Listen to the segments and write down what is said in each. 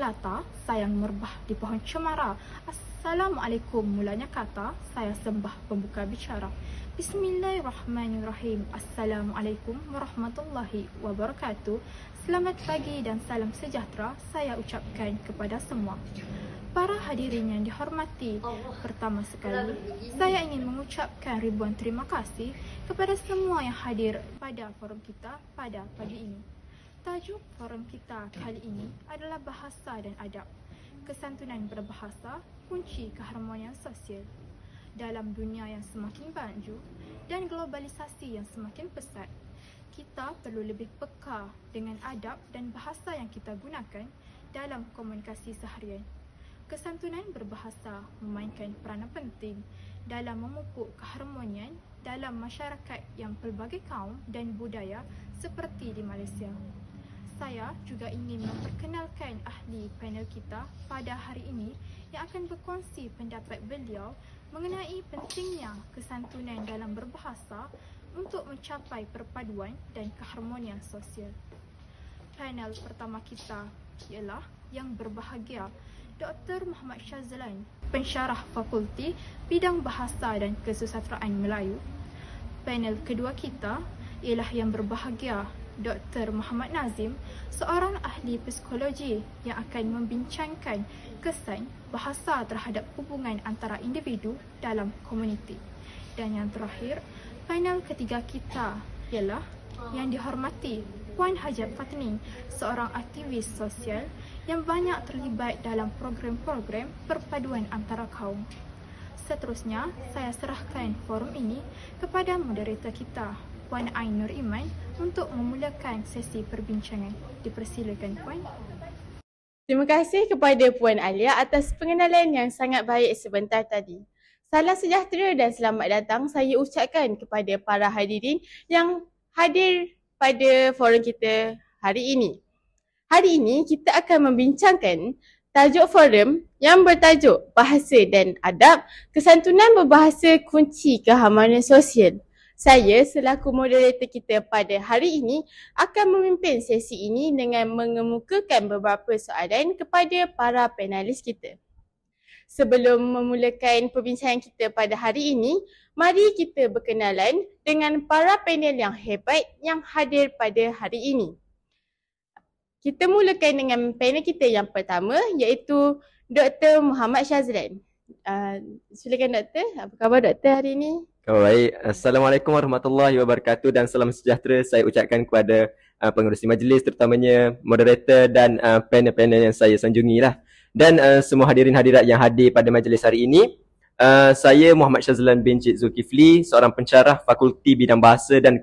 melata, sayang merbah di pohon cemara. Assalamualaikum mulanya kata, saya sembah pembuka bicara. Bismillahirrahmanirrahim. Assalamualaikum warahmatullahi wabarakatuh. Selamat pagi dan salam sejahtera saya ucapkan kepada semua. Para hadirin yang dihormati, pertama sekali, saya ingin mengucapkan ribuan terima kasih kepada semua yang hadir pada forum kita pada pagi ini. Tajuk forum kita kali ini adalah bahasa dan adab. Kesantunan berbahasa, kunci keharmonian sosial. Dalam dunia yang semakin maju dan globalisasi yang semakin pesat, kita perlu lebih peka dengan adab dan bahasa yang kita gunakan dalam komunikasi seharian. Kesantunan berbahasa memainkan peranan penting dalam memupuk keharmonian dalam masyarakat yang pelbagai kaum dan budaya seperti di Malaysia. Saya juga ingin memperkenalkan ahli panel kita pada hari ini yang akan berkongsi pendapat beliau mengenai pentingnya kesantunan dalam berbahasa untuk mencapai perpaduan dan keharmonian sosial. Panel pertama kita ialah yang berbahagia Dr. Muhammad Shazlan, pensyarah Fakulti Bidang Bahasa dan Kesusasteraan Melayu. Panel kedua kita ialah yang berbahagia Dr. Muhammad Nazim, seorang ahli psikologi yang akan membincangkan kesan bahasa terhadap hubungan antara individu dalam komuniti. Dan yang terakhir, panel ketiga kita ialah yang dihormati Puan Hajat Fatni, seorang aktivis sosial yang banyak terlibat dalam program-program perpaduan antara kaum. Seterusnya, saya serahkan forum ini kepada moderator kita, Puan Ain Nur Iman, untuk memulakan sesi perbincangan. Dipersilakan, Puan. Terima kasih kepada Puan Alia atas pengenalan yang sangat baik sebentar tadi. Salam sejahtera dan selamat datang saya ucapkan kepada para hadirin yang hadir pada forum kita hari ini. Hari ini kita akan membincangkan tajuk forum yang bertajuk Bahasa dan Adab, Kesantunan Berbahasa Kunci Keharmonian Sosial. Saya selaku moderator kita pada hari ini akan memimpin sesi ini dengan mengemukakan beberapa soalan kepada para panelis kita. Sebelum memulakan perbincangan kita pada hari ini, mari kita berkenalan dengan para panel yang hebat yang hadir pada hari ini. Kita mulakan dengan panel kita yang pertama iaitu Dr. Muhammad Shazlan. Silakan Doktor, apa khabar Doktor hari ini? Khabar baik. Assalamualaikum warahmatullahi wabarakatuh dan salam sejahtera saya ucapkan kepada pengerusi majlis, terutamanya moderator dan panel-panel yang saya sanjungi lah. Dan semua hadirin hadirat yang hadir pada majlis hari ini. Saya Muhammad Shazlan bin Cik Zulkifli, seorang pensyarah Fakulti Bidang Bahasa dan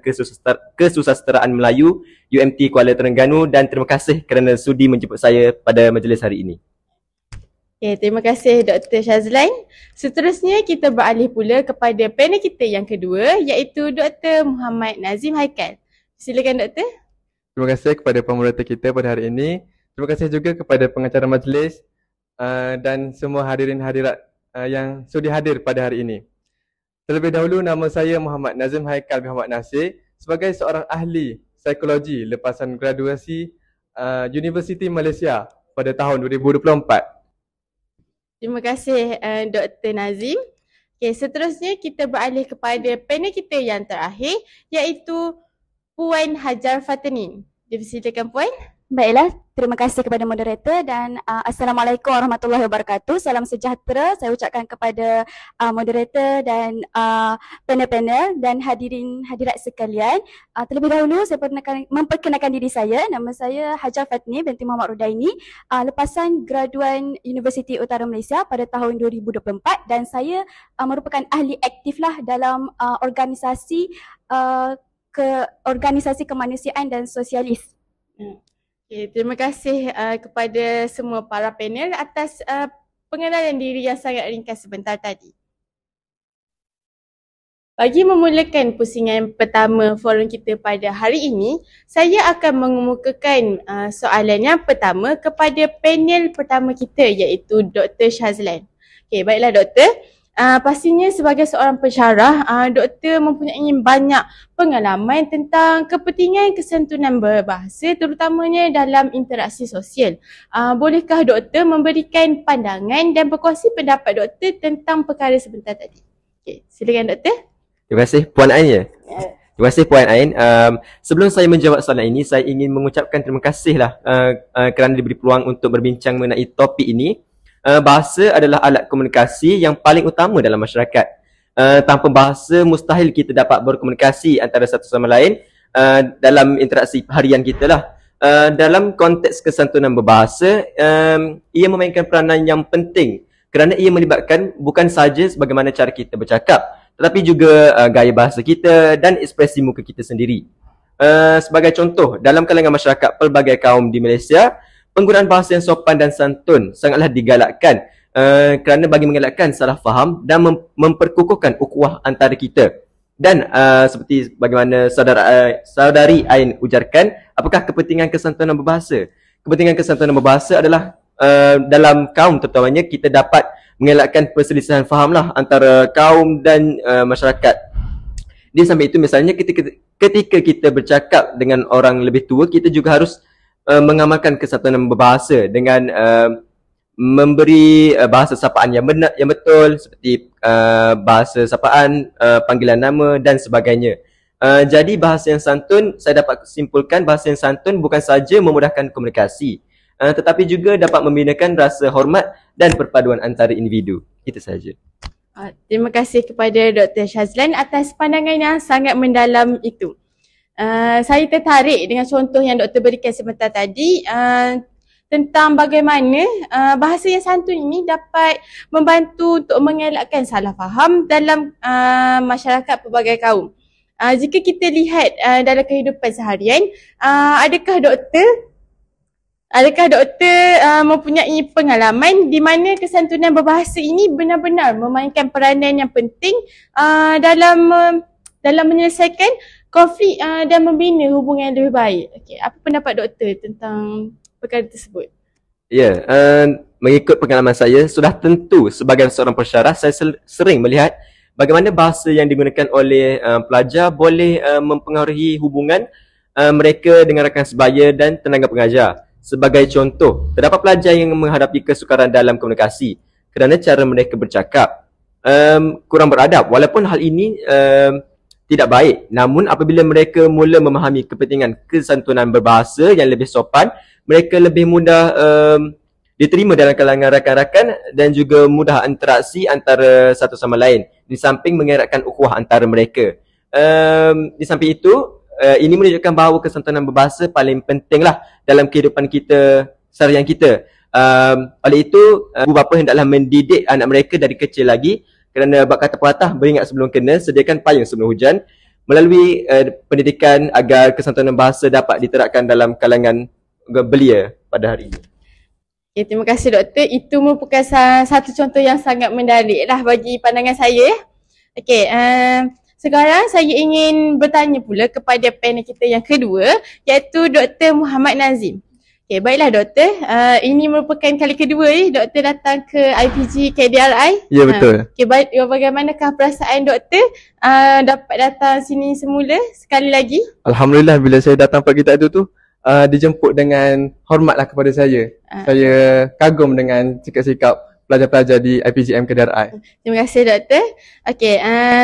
Kesusasteraan Melayu UMT Kuala Terengganu, dan terima kasih kerana sudi menjemput saya pada majlis hari ini. Okay, terima kasih Dr. Shazlan. Seterusnya kita beralih pula kepada panel kita yang kedua iaitu Dr. Muhammad Nazim Haikal. Silakan Doktor. Terima kasih kepada pemoderator kita pada hari ini. Terima kasih juga kepada pengacara majlis dan semua hadirin hadirat yang sudi hadir pada hari ini. Terlebih dahulu, nama saya Muhammad Nazim Haikal bin Muhammad Nasir sebagai seorang ahli psikologi lepasan graduasi Universiti Malaysia pada tahun 2024. Terima kasih Dr. Nazim. Okay, seterusnya kita beralih kepada panel kita yang terakhir iaitu Puan Hajar Fatni. Dipersilakan Puan. Baiklah, terima kasih kepada moderator dan Assalamualaikum warahmatullahi wabarakatuh. Salam sejahtera saya ucapkan kepada moderator dan panel-panel dan hadirat sekalian. Terlebih dahulu saya memperkenalkan diri saya. Nama saya Hajar Fatni binti Muhammad Rudaini, lepasan graduan Universiti Utara Malaysia pada tahun 2024 dan saya merupakan ahli aktif lah dalam organisasi kemanusiaan dan sosialis. Okay, terima kasih kepada semua para panel atas pengenalan diri yang sangat ringkas sebentar tadi. Bagi memulakan pusingan pertama forum kita pada hari ini, saya akan mengemukakan soalan yang pertama kepada panel pertama kita iaitu Dr. Shazlan. Okay, baiklah Doktor. Pastinya sebagai seorang pensyarah, doktor mempunyai banyak pengalaman tentang kepentingan kesantunan berbahasa terutamanya dalam interaksi sosial. Bolehkah doktor memberikan pandangan dan berkongsi pendapat doktor tentang perkara sebentar tadi? Okey, silakan doktor. Terima kasih Puan Ain ya. Terima kasih Puan Ain. Sebelum saya menjawab soalan ini, saya ingin mengucapkan terima kasihlah kerana diberi peluang untuk berbincang mengenai topik ini. Bahasa adalah alat komunikasi yang paling utama dalam masyarakat. Tanpa bahasa, mustahil kita dapat berkomunikasi antara satu sama lain dalam interaksi harian kita lah. Dalam konteks kesantunan berbahasa, ia memainkan peranan yang penting kerana ia melibatkan bukan sahaja sebagaimana cara kita bercakap, tetapi juga gaya bahasa kita dan ekspresi muka kita sendiri. Sebagai contoh, dalam kalangan masyarakat pelbagai kaum di Malaysia, penggunaan bahasa yang sopan dan santun sangatlah digalakkan kerana bagi mengelakkan salah faham dan memperkukuhkan ukhuwah antara kita. Dan seperti bagaimana saudari Ain ujarkan, apakah kepentingan kesantunan berbahasa? Kepentingan kesantunan berbahasa adalah dalam kaum terutamanya kita dapat mengelakkan perselisihan faham lah antara kaum dan masyarakat. Di samping itu misalnya ketika kita bercakap dengan orang lebih tua, kita juga harus mengamalkan kesantunan berbahasa dengan memberi bahasa sapaan yang benar, yang betul, seperti bahasa sapaan, panggilan nama dan sebagainya. Jadi bahasa yang santun, saya dapat simpulkan bahasa yang santun bukan sahaja memudahkan komunikasi, tetapi juga dapat membinakan rasa hormat dan perpaduan antara individu. Itu sahaja. Terima kasih kepada Dr. Shazlan atas pandangan yang sangat mendalam itu. Saya tertarik dengan contoh yang doktor berikan sebentar tadi tentang bagaimana bahasa yang santun ini dapat membantu untuk mengelakkan salah faham dalam masyarakat pelbagai kaum. Jika kita lihat dalam kehidupan seharian, adakah doktor mempunyai pengalaman di mana kesantunan berbahasa ini benar-benar memainkan peranan yang penting dalam menyelesaikan konflik dan membina hubungan yang lebih baik? Okey, apa pendapat doktor tentang perkara tersebut? Ya, mengikut pengalaman saya, sudah tentu sebagai seorang pensyarah, saya sering melihat bagaimana bahasa yang digunakan oleh pelajar boleh mempengaruhi hubungan mereka dengan rakan sebaya dan tenaga pengajar. Sebagai contoh, terdapat pelajar yang menghadapi kesukaran dalam komunikasi kerana cara mereka bercakap kurang beradab. Walaupun hal ini tidak baik, namun apabila mereka mula memahami kepentingan kesantunan berbahasa yang lebih sopan, mereka lebih mudah diterima dalam kalangan rakan-rakan dan juga mudah interaksi antara satu sama lain, di samping mengeratkan ukhuwah antara mereka. Di samping itu, ini menunjukkan bahawa kesantunan berbahasa paling pentinglah dalam kehidupan kita seharian kita. Oleh itu, ibu bapa hendaklah mendidik anak mereka dari kecil lagi, kerana bab kata pepatah, beringat sebelum kena, sediakan payung sebelum hujan, melalui pendidikan agar kesantunan bahasa dapat diterapkan dalam kalangan belia pada hari ini. Okay, terima kasih doktor. Itu merupakan satu contoh yang sangat menarik lah bagi pandangan saya. Okey, sekarang saya ingin bertanya pula kepada panel kita yang kedua, iaitu Dr. Muhammad Nazim. Okay, baiklah doktor, ini merupakan kali kedua doktor datang ke IPG KDRI. Ya, betul. Okay, bagaimanakah perasaan doktor dapat datang sini semula sekali lagi? Alhamdulillah, bila saya datang pagi tadi tu dijemput dengan hormatlah kepada saya. Saya kagum dengan sikap-sikap pelajar-pelajar di IPGM KDRI. Terima kasih doktor. Okey,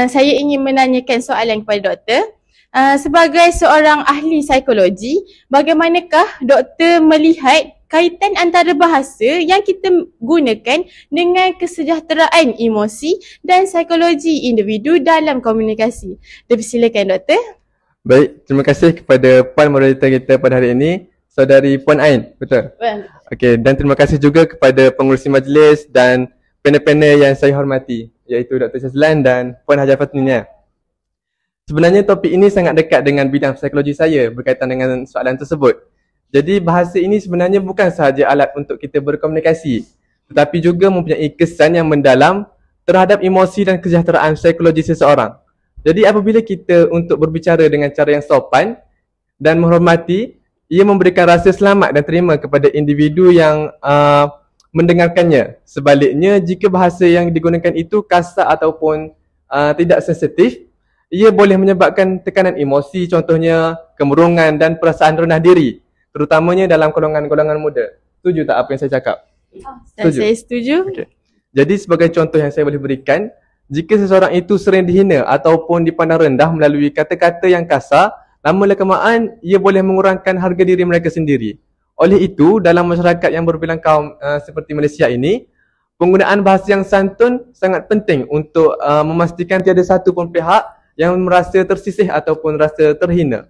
saya ingin menanyakan soalan kepada doktor. Sebagai seorang ahli psikologi, bagaimanakah doktor melihat kaitan antara bahasa yang kita gunakan dengan kesejahteraan emosi dan psikologi individu dalam komunikasi? Dipersilakan doktor. Baik, terima kasih kepada Puan Moderator kita pada hari ini, Saudari Puan Ain, betul? Okey, dan terima kasih juga kepada pengurusi majlis dan panel-panel yang saya hormati, iaitu Dr. Shazlan dan Puan Hajar Fatninia. Sebenarnya topik ini sangat dekat dengan bidang psikologi saya berkaitan dengan soalan tersebut. Jadi bahasa ini sebenarnya bukan sahaja alat untuk kita berkomunikasi, tetapi juga mempunyai kesan yang mendalam terhadap emosi dan kesejahteraan psikologi seseorang. Jadi apabila kita untuk berbicara dengan cara yang sopan dan menghormati, ia memberikan rasa selamat dan terima kepada individu yang mendengarkannya. Sebaliknya, jika bahasa yang digunakan itu kasar ataupun tidak sensitif, ia boleh menyebabkan tekanan emosi, contohnya kemurungan dan perasaan rendah diri, terutamanya dalam golongan-golongan muda. Setuju tak apa yang saya cakap? Setuju? Saya setuju. Okay. Jadi sebagai contoh yang saya boleh berikan, jika seseorang itu sering dihina ataupun dipandang rendah melalui kata-kata yang kasar, lama-kelamaan ia boleh mengurangkan harga diri mereka sendiri. Oleh itu, dalam masyarakat yang berbilang kaum seperti Malaysia ini, penggunaan bahasa yang santun sangat penting untuk memastikan tiada satu pun pihak yang merasa tersisih ataupun rasa terhina.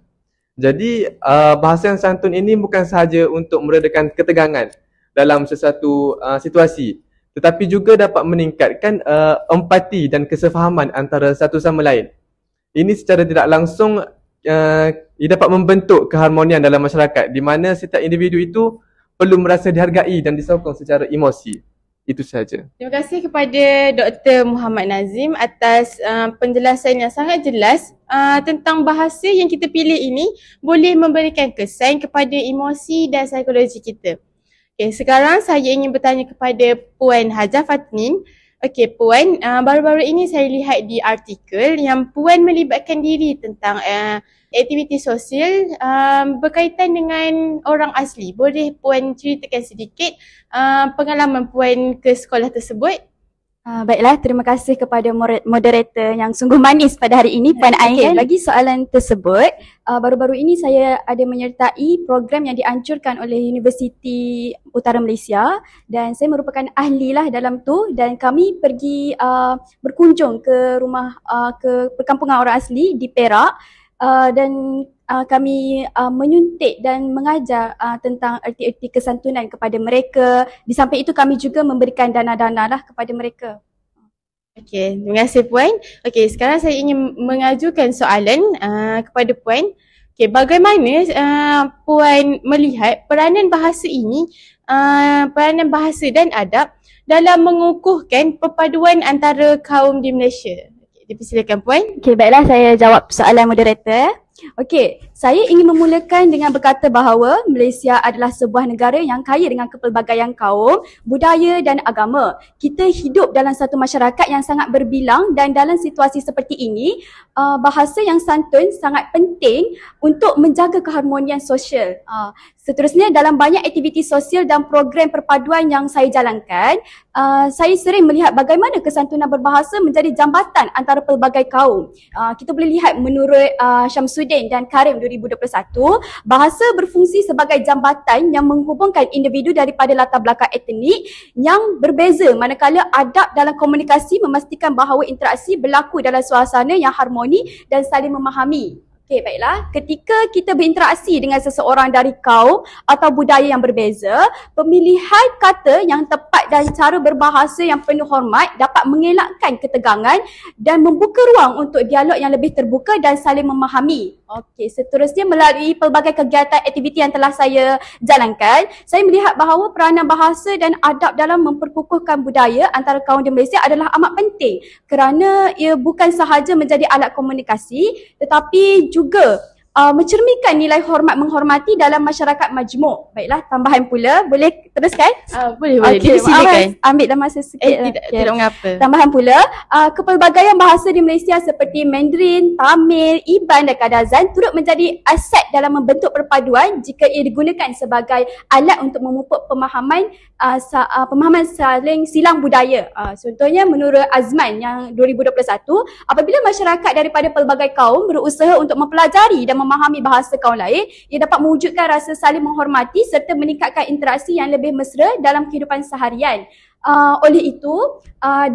Jadi bahasa yang santun ini bukan sahaja untuk meredakan ketegangan dalam sesuatu situasi, tetapi juga dapat meningkatkan empati dan kesefahaman antara satu sama lain. Ini secara tidak langsung ia dapat membentuk keharmonian dalam masyarakat di mana setiap individu itu perlu merasa dihargai dan disokong secara emosi. Itu sahaja. Terima kasih kepada Dr. Muhammad Nazim atas penjelasan yang sangat jelas tentang bahasa yang kita pilih ini boleh memberikan kesan kepada emosi dan psikologi kita. Okay, sekarang saya ingin bertanya kepada Puan Hajah Fatnin. Okey Puan, baru-baru ini saya lihat di artikel yang Puan melibatkan diri tentang aktiviti sosial berkaitan dengan orang asli. Boleh Puan ceritakan sedikit pengalaman Puan ke sekolah tersebut? Baiklah, terima kasih kepada moderator yang sungguh manis pada hari ini, Puan Ain. Bagi soalan tersebut, baru-baru ini saya ada menyertai program yang dianjurkan oleh Universiti Utara Malaysia dan saya merupakan ahli lah dalam tu, dan kami pergi berkunjung ke rumah ke perkampungan orang asli di Perak dan kami menyuntik dan mengajar tentang erti-erti kesantunan kepada mereka. Di samping itu kami juga memberikan dana-dana lah kepada mereka. Okey, terima kasih Puan. Okey, sekarang saya ingin mengajukan soalan kepada Puan. Okey, bagaimana Puan melihat peranan bahasa ini, peranan bahasa dan adab dalam mengukuhkan perpaduan antara kaum di Malaysia? Okey, dipersilakan Puan. Okey, baiklah saya jawab soalan moderator. Okey, saya ingin memulakan dengan berkata bahawa Malaysia adalah sebuah negara yang kaya dengan kepelbagaian kaum, budaya dan agama. Kita hidup dalam satu masyarakat yang sangat berbilang dan dalam situasi seperti ini, bahasa yang santun sangat penting untuk menjaga keharmonian sosial. Seterusnya, dalam banyak aktiviti sosial dan program perpaduan yang saya jalankan, saya sering melihat bagaimana kesantunan berbahasa menjadi jambatan antara pelbagai kaum. Kita boleh lihat menurut Syamsuddin dan Karim 2021, bahasa berfungsi sebagai jambatan yang menghubungkan individu daripada latar belakang etnik yang berbeza, manakala adab dalam komunikasi memastikan bahawa interaksi berlaku dalam suasana yang harmoni dan saling memahami. Okey, baiklah. Ketika kita berinteraksi dengan seseorang dari kaum atau budaya yang berbeza, pemilihan kata yang tepat dan cara berbahasa yang penuh hormat dapat mengelakkan ketegangan dan membuka ruang untuk dialog yang lebih terbuka dan saling memahami. Okey, seterusnya melalui pelbagai kegiatan aktiviti yang telah saya jalankan, saya melihat bahawa peranan bahasa dan adab dalam memperkukuhkan budaya antara kaum di Malaysia adalah amat penting kerana ia bukan sahaja menjadi alat komunikasi tetapi juga mencerminkan nilai hormat menghormati dalam masyarakat majmuk. Baiklah, tambahan pula, boleh teruskan? Boleh, Okey, dipersilakan. ambil dah masa sikit. Tidak mengapa. Tambahan pula, kepelbagaian bahasa di Malaysia seperti Mandarin, Tamil, Iban dan Kadazan turut menjadi aset dalam membentuk perpaduan jika ia digunakan sebagai alat untuk memupuk pemahaman pemahaman saling silang budaya. Contohnya menurut Azman yang 2021, apabila masyarakat daripada pelbagai kaum berusaha untuk mempelajari dan memahami bahasa kaum lain, ia dapat mewujudkan rasa saling menghormati serta meningkatkan interaksi yang lebih mesra dalam kehidupan seharian. Oleh itu,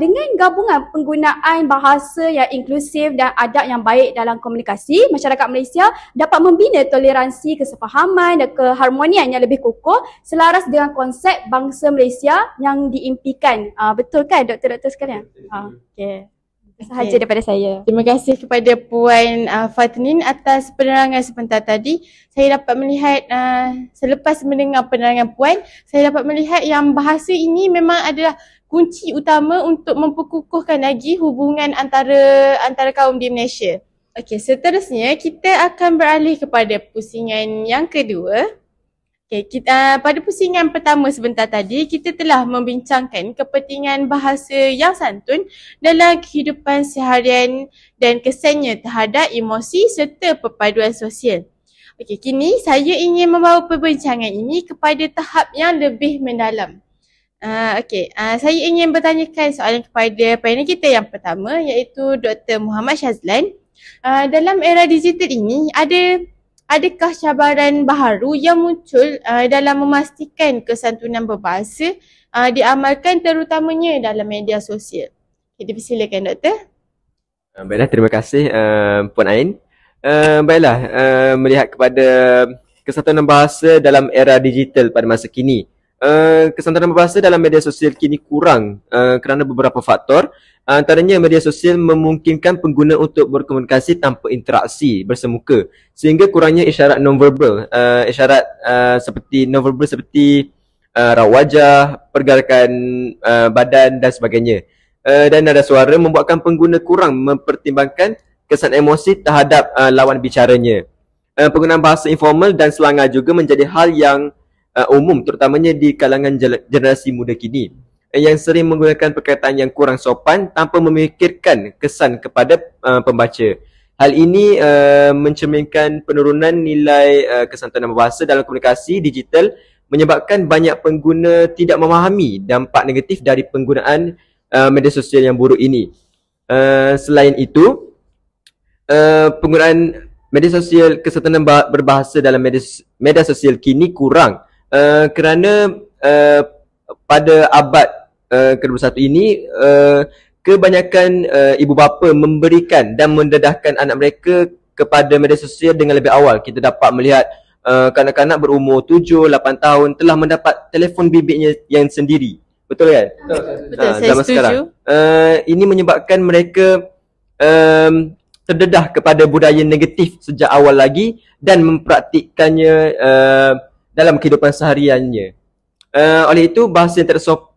dengan gabungan penggunaan bahasa yang inklusif dan adab yang baik dalam komunikasi, masyarakat Malaysia dapat membina toleransi, kesefahaman dan keharmonian yang lebih kukuh selaras dengan konsep bangsa Malaysia yang diimpikan. Betul kan doktor-doktor sekalian? Okey. Sahaja daripada saya. Terima kasih kepada Puan Fatnin atas penerangan sebentar tadi. Saya dapat melihat, selepas mendengar penerangan Puan, saya dapat melihat yang bahasa ini memang adalah kunci utama untuk memperkukuhkan lagi hubungan antara kaum di Malaysia. Okey, seterusnya kita akan beralih kepada pusingan yang kedua. Okay, pada pusingan pertama sebentar tadi, kita telah membincangkan kepentingan bahasa yang santun dalam kehidupan seharian dan kesannya terhadap emosi serta perpaduan sosial. Okey, kini saya ingin membawa perbincangan ini kepada tahap yang lebih mendalam. Saya ingin bertanyakan soalan kepada panel kita yang pertama, iaitu Dr. Muhammad Shazlan. Dalam era digital ini, adakah cabaran baharu yang muncul dalam memastikan kesantunan berbahasa diamalkan terutamanya dalam media sosial? Okay, dipersilakan Doktor. Baiklah, terima kasih Puan Ain. Baiklah, melihat kepada kesantunan bahasa dalam era digital pada masa kini. Kesantunan berbahasa dalam media sosial kini kurang kerana beberapa faktor. Antaranya media sosial memungkinkan pengguna untuk berkomunikasi tanpa interaksi bersemuka, sehingga kurangnya isyarat non-verbal, seperti non-verbal seperti raut wajah, pergerakan badan dan sebagainya. Dan nada suara membuatkan pengguna kurang mempertimbangkan kesan emosi terhadap lawan bicaranya. Penggunaan bahasa informal dan selangar juga menjadi hal yang umum terutamanya di kalangan generasi muda kini, yang sering menggunakan perkataan yang kurang sopan tanpa memikirkan kesan kepada pembaca. Hal ini mencerminkan penurunan nilai kesantunan bahasa dalam komunikasi digital, menyebabkan banyak pengguna tidak memahami dampak negatif dari penggunaan media sosial yang buruk ini. Selain itu, penggunaan media sosial, kesantunan berbahasa dalam media sosial kini kurang kerana pada abad ke-21 ini, kebanyakan ibu bapa memberikan dan mendedahkan anak mereka kepada media sosial dengan lebih awal. Kita dapat melihat kanak-kanak berumur 7-8 tahun telah mendapat telefon bibinya yang sendiri. Betul kan? Betul, saya zaman setuju. sekarang. Ini menyebabkan mereka terdedah kepada budaya negatif sejak awal lagi dan mempraktikkannya dalam kehidupan sehariannya. Oleh itu,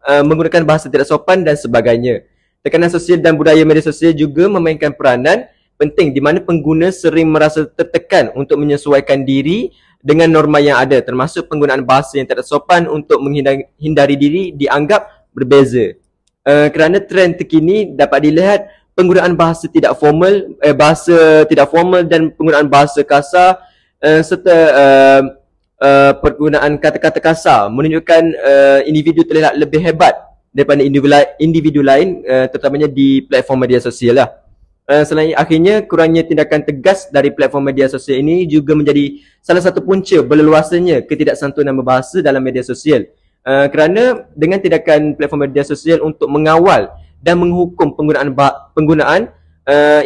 menggunakan bahasa tidak sopan dan sebagainya. Tekanan sosial dan budaya media sosial juga memainkan peranan penting di mana pengguna sering merasa tertekan untuk menyesuaikan diri dengan norma yang ada, termasuk penggunaan bahasa yang tidak sopan untuk menghindari diri dianggap berbeza. Kerana trend terkini dapat dilihat penggunaan bahasa tidak formal dan penggunaan bahasa kasar serta penggunaan kata-kata kasar menunjukkan individu terlihat lebih hebat daripada individu lain, terutamanya di platform media sosial lah. Selain akhirnya, kurangnya tindakan tegas dari platform media sosial ini juga menjadi salah satu punca berleluasanya ketidaksantunan berbahasa dalam media sosial. Kerana dengan tindakan platform media sosial untuk mengawal dan menghukum penggunaan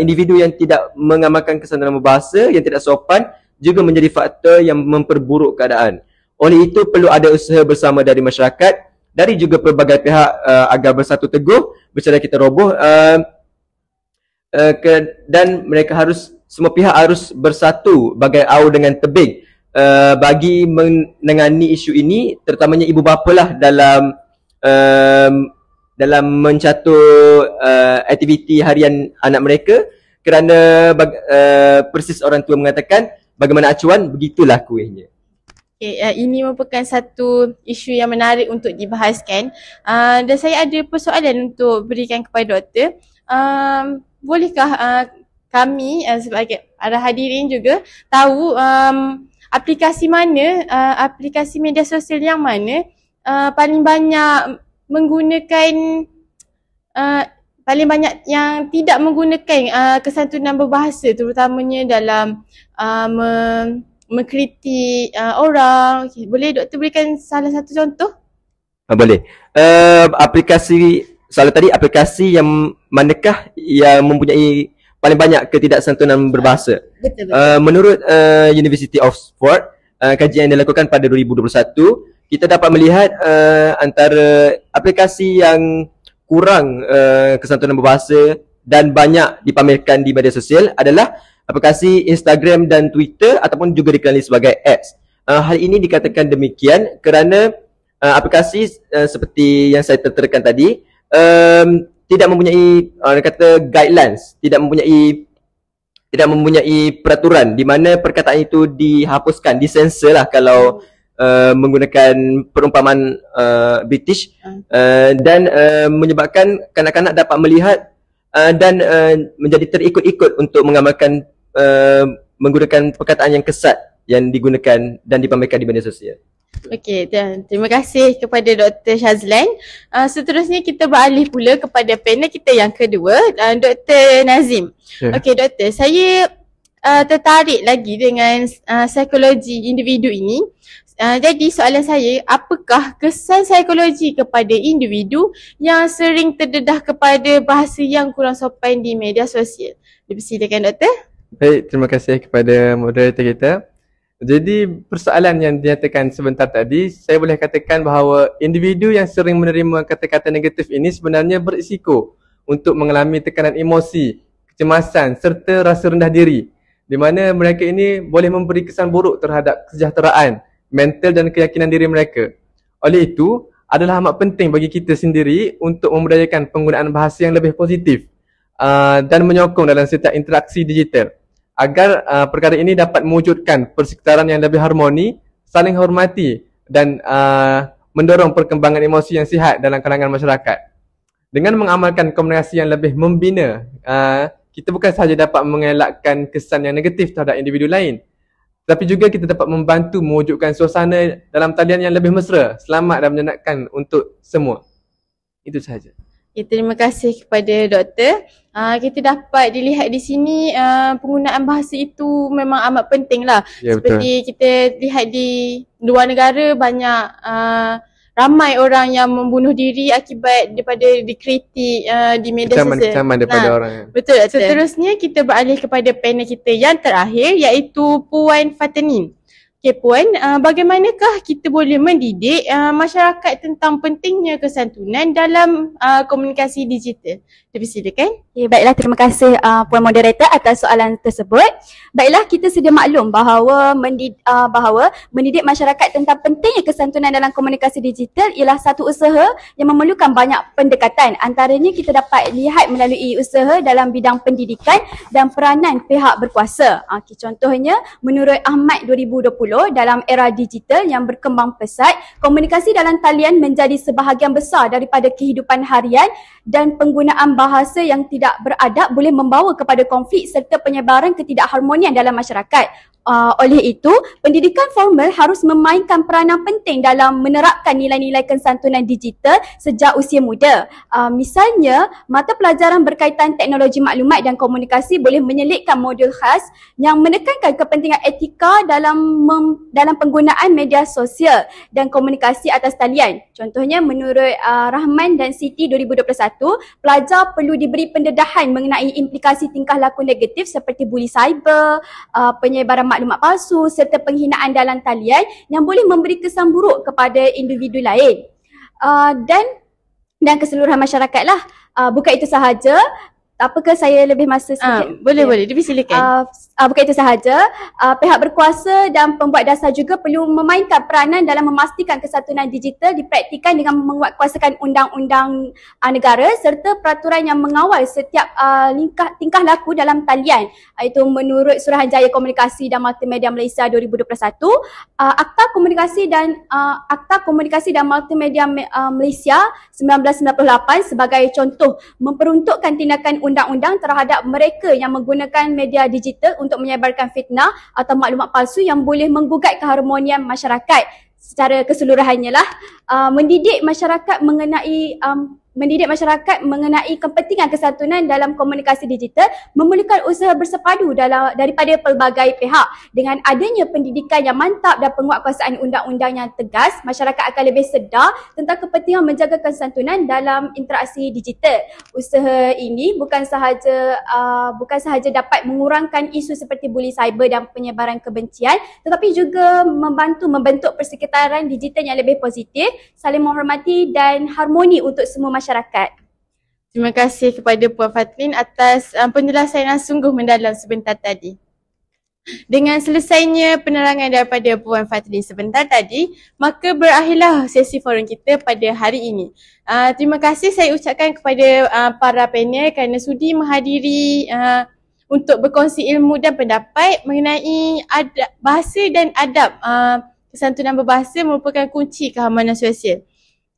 individu yang tidak mengamalkan kesantunan berbahasa yang tidak sopan juga menjadi faktor yang memperburuk keadaan. Oleh itu, perlu ada usaha bersama dari masyarakat, dari juga pelbagai pihak agar bersatu teguh, bercerai kita roboh, dan semua pihak harus bersatu bagai au dengan tebing bagi menangani isu ini, terutamanya ibu bapa lah dalam mencatur aktiviti harian anak mereka, kerana persis orang tua mengatakan, bagaimana acuan, begitulah kuihnya. Okay, ini merupakan satu isu yang menarik untuk dibahaskan. Dan saya ada persoalan untuk berikan kepada Doktor. Bolehkah kami sebagai para hadirin juga tahu aplikasi media sosial yang mana paling banyak menggunakan paling banyak yang tidak menggunakan kesantunan berbahasa, terutamanya dalam mengkritik orang. Okay, boleh Doktor berikan salah satu contoh? Boleh. Soalan tadi, aplikasi yang manakah yang mempunyai paling banyak ketidaksantunan berbahasa? Betul. Menurut University of Oxford, kajian yang dilakukan pada 2021, kita dapat melihat antara aplikasi yang kurang kesantunan berbahasa dan banyak dipamerkan di media sosial adalah aplikasi Instagram dan Twitter, ataupun juga dikenali sebagai X. Hal ini dikatakan demikian kerana aplikasi seperti yang saya terterakan tadi tidak mempunyai guidelines, tidak mempunyai peraturan di mana perkataan itu dihapuskan, disensor lah kalau menggunakan perumpamaan British dan menyebabkan kanak-kanak dapat melihat dan menjadi terikut-ikut untuk mengamalkan menggunakan perkataan yang kesat yang digunakan dan dipamerkan di media sosial. Okey, terima kasih kepada Dr. Shazlan. Seterusnya kita beralih pula kepada panel kita yang kedua, Dr. Nazim. Okey Doktor, saya tertarik lagi dengan psikologi individu ini. Jadi soalan saya, apakah kesan psikologi kepada individu yang sering terdedah kepada bahasa yang kurang sopan di media sosial? Dipersilakan Doktor. Baik, terima kasih kepada moderator kita. Jadi persoalan yang dinyatakan sebentar tadi, saya boleh katakan bahawa individu yang sering menerima kata-kata negatif ini sebenarnya berisiko untuk mengalami tekanan emosi, kecemasan serta rasa rendah diri, di mana mereka ini boleh memberi kesan buruk terhadap kesejahteraan, mental dan keyakinan diri mereka. Oleh itu, adalah amat penting bagi kita sendiri untuk membudayakan penggunaan bahasa yang lebih positif dan menyokong dalam setiap interaksi digital, agar perkara ini dapat mewujudkan persekitaran yang lebih harmoni, saling hormati dan mendorong perkembangan emosi yang sihat dalam kalangan masyarakat. Dengan mengamalkan komunikasi yang lebih membina, kita bukan sahaja dapat mengelakkan kesan yang negatif terhadap individu lain, tapi juga kita dapat membantu mewujudkan suasana dalam talian yang lebih mesra, selamat dan menyenangkan untuk semua. Itu sahaja. Terima kasih kepada doktor. Kita dapat dilihat di sini penggunaan bahasa itu memang amat penting lah. Ya, seperti kita lihat di luar negara banyak ramai orang yang membunuh diri akibat daripada dikritik di media sosial. Kecaman daripada orang. Betul. Seterusnya kita beralih kepada panel kita yang terakhir, iaitu Puan Fathanin. Okay Puan, bagaimanakah kita boleh mendidik masyarakat tentang pentingnya kesantunan dalam komunikasi digital? Dipersilakan. Okay, baiklah, terima kasih Puan Moderator atas soalan tersebut. Baiklah, kita sedia maklum bahawa mendidik masyarakat tentang pentingnya kesantunan dalam komunikasi digital ialah satu usaha yang memerlukan banyak pendekatan. Antaranya kita dapat lihat melalui usaha dalam bidang pendidikan dan peranan pihak berkuasa. Contohnya, menurut Ahmad 2020, dalam era digital yang berkembang pesat, komunikasi dalam talian menjadi sebahagian besar daripada kehidupan harian dan penggunaan bahasa yang tidak beradab boleh membawa kepada konflik serta penyebaran ketidakharmonian dalam masyarakat. Oleh itu, pendidikan formal harus memainkan peranan penting dalam menerapkan nilai-nilai kesantunan digital sejak usia muda. Misalnya, mata pelajaran berkaitan teknologi maklumat dan komunikasi boleh menyelitkan modul khas yang menekankan kepentingan etika dalam penggunaan media sosial dan komunikasi atas talian. Contohnya, menurut Rahman dan Siti 2021, pelajar perlu diberi pendedahan mengenai implikasi tingkah laku negatif seperti buli cyber, penyebaran maklumat palsu serta penghinaan dalam talian yang boleh memberi kesan buruk kepada individu lain. Dan keseluruhan masyarakat lah. Bukan itu sahaja. Apakah saya lebih masa sikit? Boleh, dipersilakan. Bukan itu sahaja, pihak berkuasa dan pembuat dasar juga perlu memainkan peranan dalam memastikan kesantunan digital dipraktikkan dengan menguatkuasakan undang-undang negara serta peraturan yang mengawal setiap tingkah laku dalam talian. Itu menurut Suruhanjaya Komunikasi dan Multimedia Malaysia 2021, Akta Komunikasi dan Multimedia Malaysia 1998 sebagai contoh memperuntukkan tindakan undang-undang terhadap mereka yang menggunakan media digital untuk menyebarkan fitnah atau maklumat palsu yang boleh menggugat keharmonian masyarakat. Secara keseluruhannya lah, mendidik masyarakat mengenai kepentingan kesantunan dalam komunikasi digital memerlukan usaha bersepadu daripada pelbagai pihak. Dengan adanya pendidikan yang mantap dan penguatkuasaan undang-undang yang tegas, masyarakat akan lebih sedar tentang kepentingan menjaga kesantunan dalam interaksi digital. Usaha ini bukan sahaja dapat mengurangkan isu seperti buli cyber dan penyebaran kebencian, tetapi juga membantu membentuk persekitaran digital yang lebih positif, saling menghormati dan harmoni untuk semua masyarakat. Terima kasih kepada Puan Fathanin atas penjelasan yang sungguh mendalam sebentar tadi. Dengan selesainya penerangan daripada Puan Fathanin sebentar tadi, maka berakhirlah sesi forum kita pada hari ini. Terima kasih saya ucapkan kepada para panel kerana sudi menghadiri untuk berkongsi ilmu dan pendapat mengenai bahasa dan adab kesantunan berbahasa merupakan kunci keamanan sosial.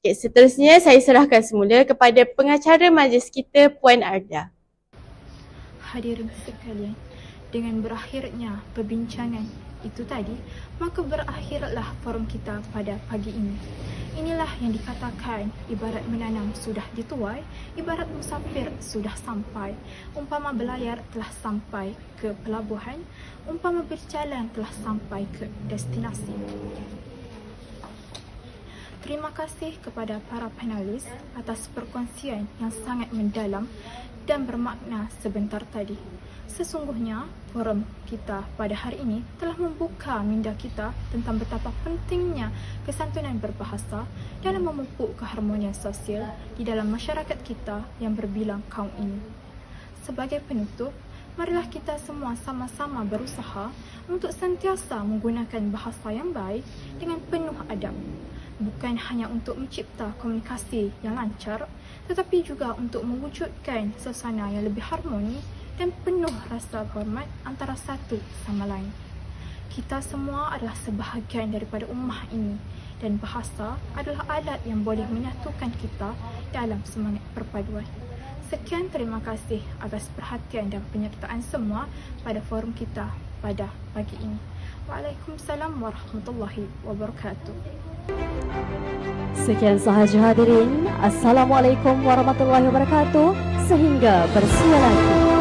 Okay, seterusnya saya serahkan semula kepada pengacara majlis kita, Puan Arda. Hadirin sekalian, dengan berakhirnya perbincangan itu tadi, maka berakhirlah forum kita pada pagi ini. Inilah yang dikatakan ibarat menanam sudah dituai, ibarat musafir sudah sampai. Umpama berlayar telah sampai ke pelabuhan, umpama berjalan telah sampai ke destinasi. Terima kasih kepada para panelis atas perkongsian yang sangat mendalam dan bermakna sebentar tadi. Sesungguhnya, forum kita pada hari ini telah membuka minda kita tentang betapa pentingnya kesantunan berbahasa dalam memupuk keharmonian sosial di dalam masyarakat kita yang berbilang kaum ini. Sebagai penutup, marilah kita semua sama-sama berusaha untuk sentiasa menggunakan bahasa yang baik dengan penuh adab. Bukan hanya untuk mencipta komunikasi yang lancar, tetapi juga untuk mewujudkan suasana yang lebih harmoni dan penuh rasa hormat antara satu sama lain. Kita semua adalah sebahagian daripada ummah ini dan bahasa adalah alat yang boleh menyatukan kita dalam semangat perpaduan. Sekian, terima kasih atas perhatian dan penyertaan semua pada forum kita pada pagi ini. Waalaikumsalam warahmatullahi wabarakatuh. Sekian sahaja hadirin. Assalamualaikum warahmatullahi wabarakatuh. Sehingga bersua lagi.